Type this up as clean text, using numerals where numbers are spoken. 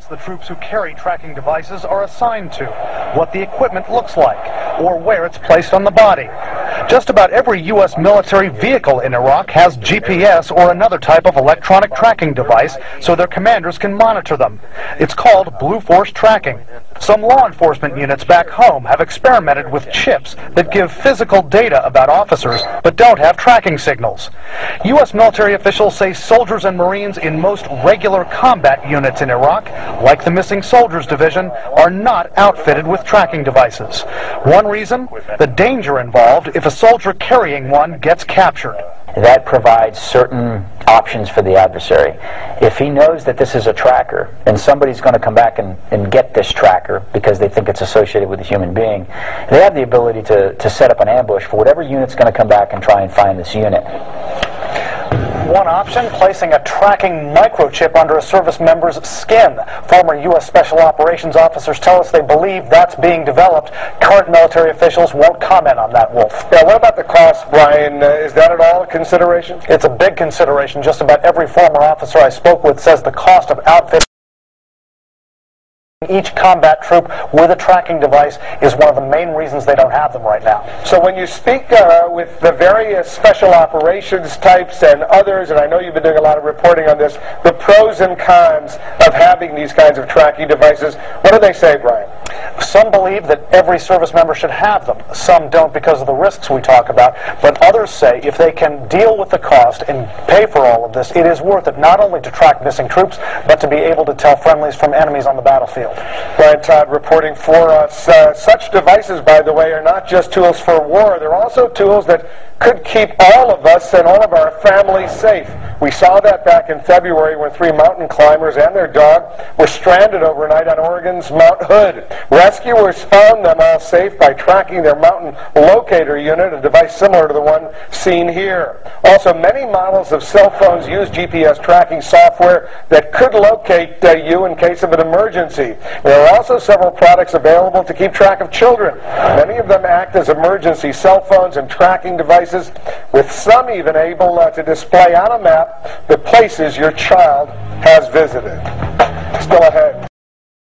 the troops who carry tracking devices are assigned to, what the equipment looks like, or where it's placed on the body. Just about every U.S. military vehicle in Iraq has GPS or another type of electronic tracking device so their commanders can monitor them. It's called Blue Force tracking. Some law enforcement units back home have experimented with chips that give physical data about officers but don't have tracking signals. U.S. military officials say soldiers and Marines in most regular combat units in Iraq, like the Missing Soldiers Division, are not outfitted with tracking devices. One reason? The danger involved if a soldier carrying one gets captured. That provides certain options for the adversary. If he knows that this is a tracker and somebody's going to come back and get this tracker because they think it's associated with a human being, they have the ability to set up an ambush for whatever unit's going to come back and try and find this unit. One option, placing a tracking microchip under a service member's skin. Former U.S. Special Operations officers tell us they believe that's being developed. Current military officials won't comment on that, Wolf. Yeah, what about the cost, Brian? Is that at all a consideration? It's a big consideration. Just about every former officer I spoke with says the cost of outfitting each combat troop with a tracking device is one of the main reasons they don't have them right now. So when you speak with the various special operations types and others, and I know you've been doing a lot of reporting on this, the pros and cons of having these kinds of tracking devices, what do they say, Brian? Some believe that every service member should have them. Some don't because of the risks we talk about. But others say if they can deal with the cost and pay for all of this, it is worth it not only to track missing troops, but to be able to tell friendlies from enemies on the battlefield. Brian Todd reporting for us. Such devices, by the way, are not just tools for war. They're also tools that could keep all of us and all of our families safe. We saw that back in February when 3 mountain climbers and their dog were stranded overnight on Oregon's Mount Hood. Rescuers found them all safe by tracking their mountain locator unit, a device similar to the one seen here. Also, many models of cell phones use GPS tracking software that could locate you in case of an emergency. There are also several products available to keep track of children. Many of them act as emergency cell phones and tracking devices, with some even able to display on a map the places your child has visited. Still ahead.